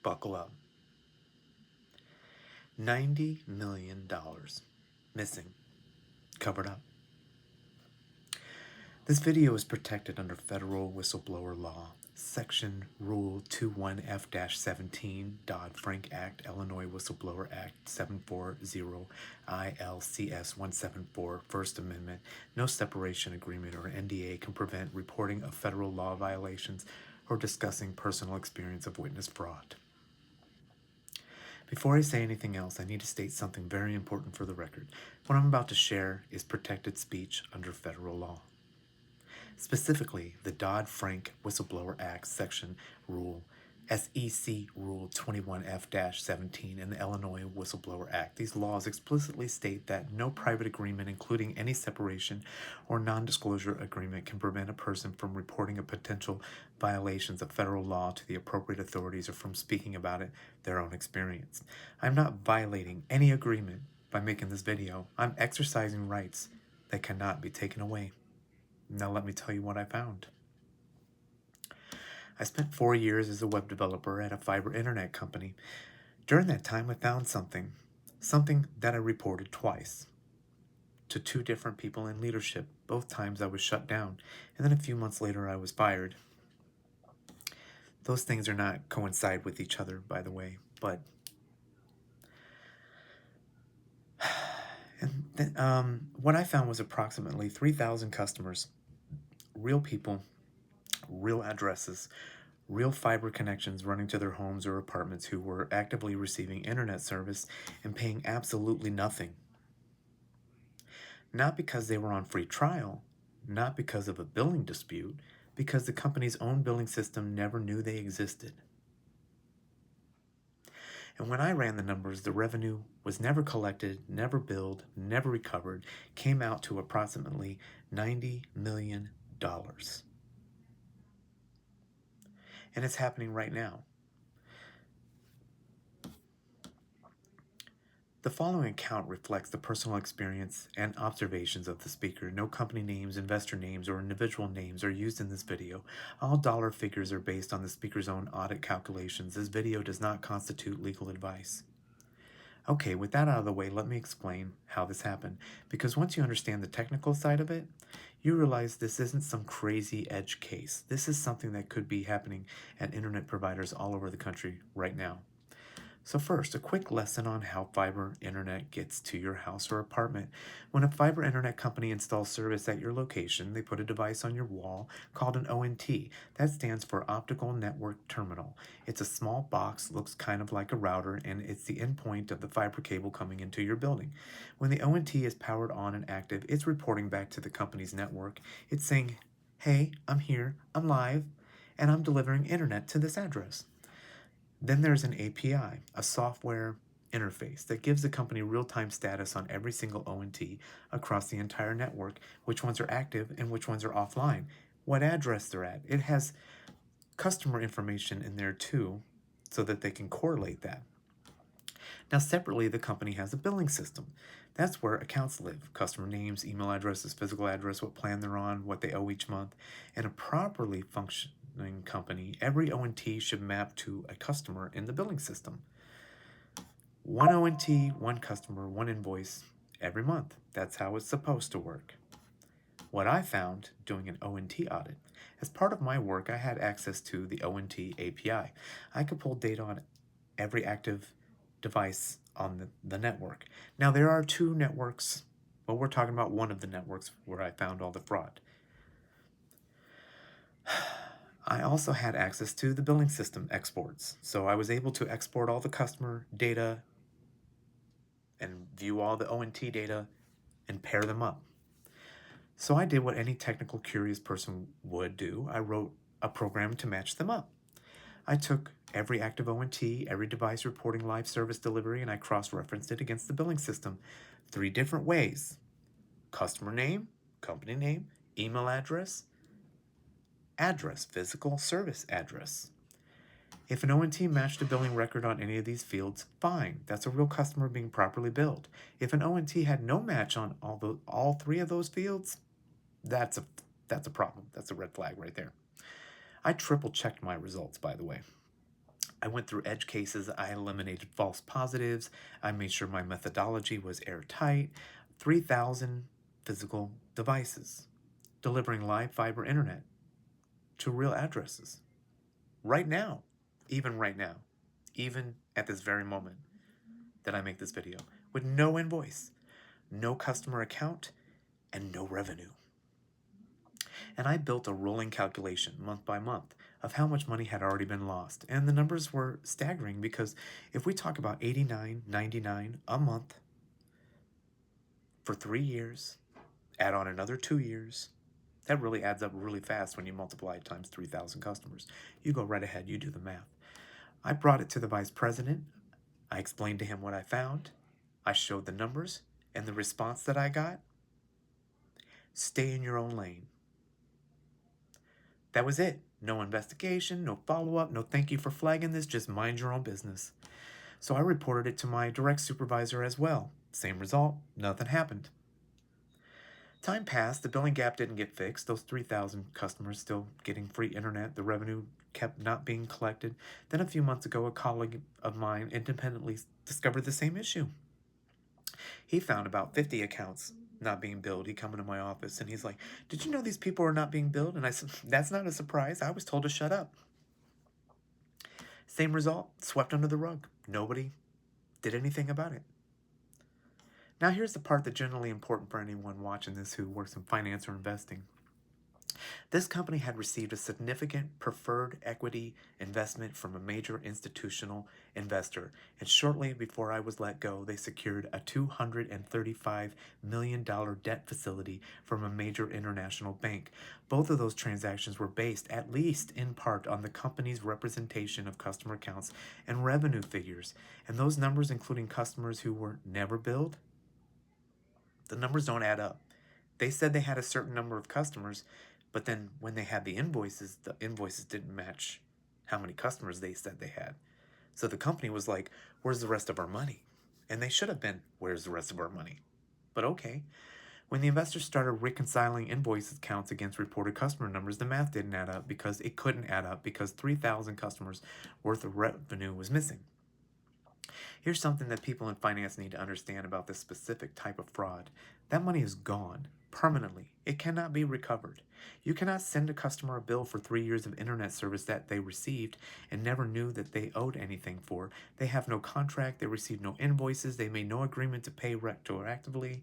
Buckle up. $90 million missing, covered up. This video is protected under federal whistleblower law, Section Rule 21F-17, Dodd-Frank Act, Illinois Whistleblower Act 740, ILCS 174, First Amendment. No separation agreement or NDA can prevent reporting of federal law violations or discussing personal experience of witness fraud. Before I say anything else, I need to state something very important for the record. What I'm about to share is protected speech under federal law. Specifically, the Dodd-Frank Whistleblower Act Section Rule, SEC Rule 21F-17, and the Illinois Whistleblower Act. These laws explicitly state that no private agreement, including any separation or non-disclosure agreement, can prevent a person from reporting a potential violations of federal law to the appropriate authorities or from speaking about it, their own experience. I'm not violating any agreement by making this video. I'm exercising rights that cannot be taken away. Now let me tell you what I found. I spent 4 years as a web developer at a fiber internet company. During that time, I found something that I reported twice to 2 different people in leadership. Both times I was shut down, and then a few months later I was fired. Those things are not coincide with each other, by the way, but what I found was approximately 3,000 customers, real people, real addresses, real fiber connections running to their homes or apartments who were actively receiving internet service and paying absolutely nothing. Not because they were on free trial, not because of a billing dispute, because the company's own billing system never knew they existed. And when I ran the numbers, the revenue was never collected, never billed, never recovered, came out to approximately $90 million. And it's happening right now. The following account reflects the personal experience and observations of the speaker. No company names, investor names, or individual names are used in this video. All dollar figures are based on the speaker's own audit calculations. This video does not constitute legal advice. Okay, with that out of the way, let me explain how this happened. Because once you understand the technical side of it, you realize this isn't some crazy edge case. This is something that could be happening at internet providers all over the country right now. So first, a quick lesson on how fiber internet gets to your house or apartment. When a fiber internet company installs service at your location, they put a device on your wall called an ONT. That stands for Optical Network Terminal. It's a small box, looks kind of like a router, and it's the endpoint of the fiber cable coming into your building. When the ONT is powered on and active, it's reporting back to the company's network. It's saying, hey, I'm here, I'm live, and I'm delivering internet to this address. Then there's an API, a software interface that gives the company real-time status on every single ONT across the entire network, which ones are active and which ones are offline, what address they're at. It has customer information in there too, so that they can correlate that. Now separately, the company has a billing system. That's where accounts live, customer names, email addresses, physical address, what plan they're on, what they owe each month. And a properly functioning company, every ONT should map to a customer in the billing system. One ONT, one customer, one invoice every month. That's how it's supposed to work. What I found doing an ONT audit, as part of my work, I had access to the ONT API. I could pull data on every active device on the network. Now there are 2 networks, but we're talking about one of the networks where I found all the fraud. I also had access to the billing system exports, so I was able to export all the customer data and view all the ONT data and pair them up. So I did what any technical curious person would do. I wrote a program to match them up. I took every active ONT, every device reporting live service delivery, and I cross-referenced it against the billing system 3 different ways: customer name, company name, email address, physical service address. If an ONT matched a billing record on any of these fields, fine. That's a real customer being properly billed. If an ONT had no match on all 3 of those fields, that's a problem. That's a red flag right there. I triple checked my results, by the way. I went through edge cases. I eliminated false positives. I made sure my methodology was airtight. 3,000 physical devices delivering live fiber internet to real addresses. Right now, even right now, even at this very moment that I make this video, with no invoice, no customer account, and no revenue. And I built a rolling calculation month by month of how much money had already been lost. And the numbers were staggering because if we talk about $89.99 a month for 3 years, add on another 2 years, that really adds up really fast when you multiply it times 3,000 customers. You go right ahead, you do the math. I brought it to the vice president. I explained to him what I found. I showed the numbers, and the response that I got: stay in your own lane. That was it. No investigation, no follow-up, no thank you for flagging this, just mind your own business. So I reported it to my direct supervisor as well. Same result, nothing happened. Time passed, the billing gap didn't get fixed, those 3,000 customers still getting free internet, the revenue kept not being collected. Then a few months ago, a colleague of mine independently discovered the same issue. He found about 50 accounts not being billed. He come into my office and he's like, "Did you know these people are not being billed?" And I said, "That's not a surprise. I was told to shut up." Same result, swept under the rug. Nobody did anything about it. Now here's the part that's generally important for anyone watching this who works in finance or investing. This company had received a significant preferred equity investment from a major institutional investor, and shortly before I was let go, they secured a $235 million debt facility from a major international bank. Both of those transactions were based, at least in part, on the company's representation of customer accounts and revenue figures, and those numbers, including customers who were never billed, the numbers don't add up. They said they had a certain number of customers, but then when they had the invoices didn't match how many customers they said they had. So the company was like, "Where's the rest of our money?" And they should have been, "Where's the rest of our money?" But okay. When the investors started reconciling invoices counts against reported customer numbers, the math didn't add up because it couldn't add up because 3,000 customers worth of revenue was missing. Here's something that people in finance need to understand about this specific type of fraud. That money is gone permanently. It cannot be recovered. You cannot send a customer a bill for 3 years of internet service that they received and never knew that they owed anything for. They have no contract. They received no invoices. They made no agreement to pay retroactively.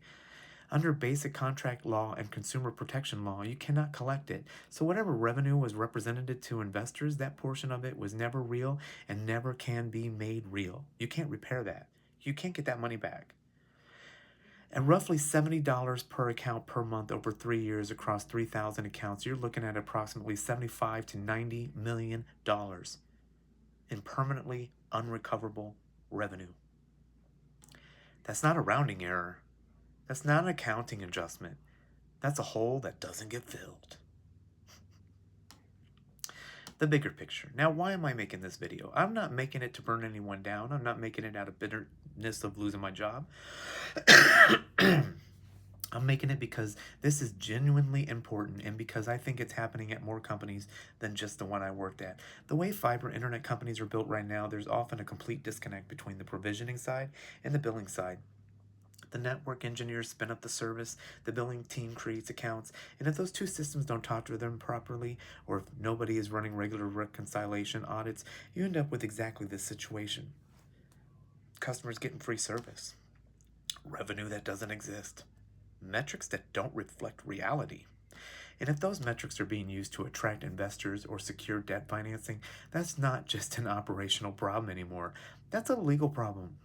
Under basic contract law and consumer protection law, you cannot collect it. So whatever revenue was represented to investors, that portion of it was never real and never can be made real. You can't repair that. You can't get that money back. And roughly $70 per account per month over 3 years across 3,000 accounts, you're looking at approximately $75 to $90 million in permanently unrecoverable revenue. That's not a rounding error. That's not an accounting adjustment. That's a hole that doesn't get filled. The bigger picture. Now, why am I making this video? I'm not making it to burn anyone down. I'm not making it out of bitterness of losing my job. I'm making it because this is genuinely important and because I think it's happening at more companies than just the one I worked at. The way fiber internet companies are built right now, there's often a complete disconnect between the provisioning side and the billing side. The network engineers spin up the service, the billing team creates accounts, and if those two systems don't talk to them properly, or if nobody is running regular reconciliation audits, you end up with exactly this situation. Customers getting free service, revenue that doesn't exist, metrics that don't reflect reality. And if those metrics are being used to attract investors or secure debt financing, that's not just an operational problem anymore. That's a legal problem.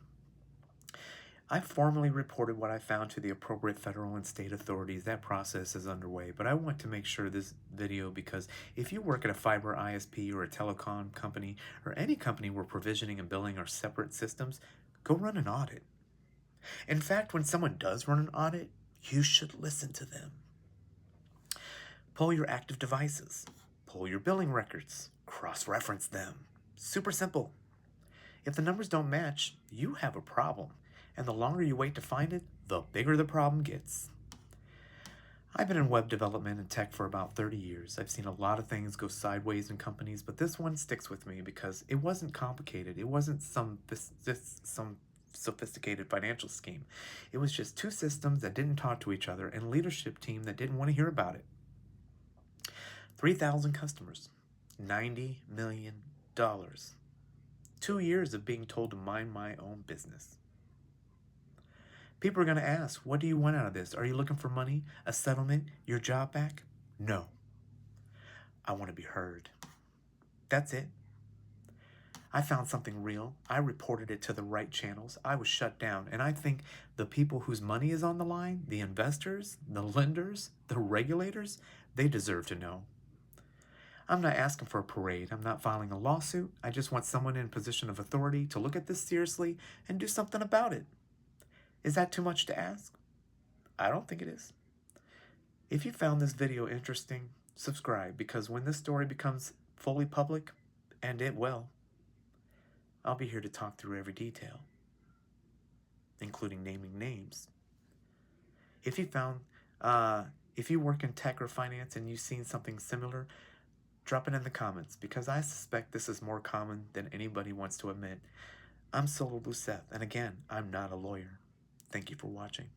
I formally reported what I found to the appropriate federal and state authorities. That process is underway, but I want to make sure this video because if you work at a fiber ISP or a telecom company or any company where provisioning and billing are separate systems, go run an audit. In fact, when someone does run an audit, you should listen to them. Pull your active devices, pull your billing records, cross-reference them. Super simple. If the numbers don't match, you have a problem. And the longer you wait to find it, the bigger the problem gets. I've been in web development and tech for about 30 years. I've seen a lot of things go sideways in companies, but this one sticks with me because it wasn't complicated. It wasn't some sophisticated financial scheme. It was just two systems that didn't talk to each other and a leadership team that didn't want to hear about it. 3,000 customers, $90 million. 2 years of being told to mind my own business. People are going to ask, what do you want out of this? Are you looking for money, a settlement, your job back? No. I want to be heard. That's it. I found something real. I reported it to the right channels. I was shut down. And I think the people whose money is on the line, the investors, the lenders, the regulators, they deserve to know. I'm not asking for a parade. I'm not filing a lawsuit. I just want someone in a position of authority to look at this seriously and do something about it. Is that too much to ask? I don't think it is. If you found this video interesting, subscribe, because when this story becomes fully public, and it will, I'll be here to talk through every detail, including naming names. If you work in tech or finance and you've seen something similar, drop it in the comments, because I suspect this is more common than anybody wants to admit. I'm Solo Blue Seth, and again, I'm not a lawyer. Thank you for watching.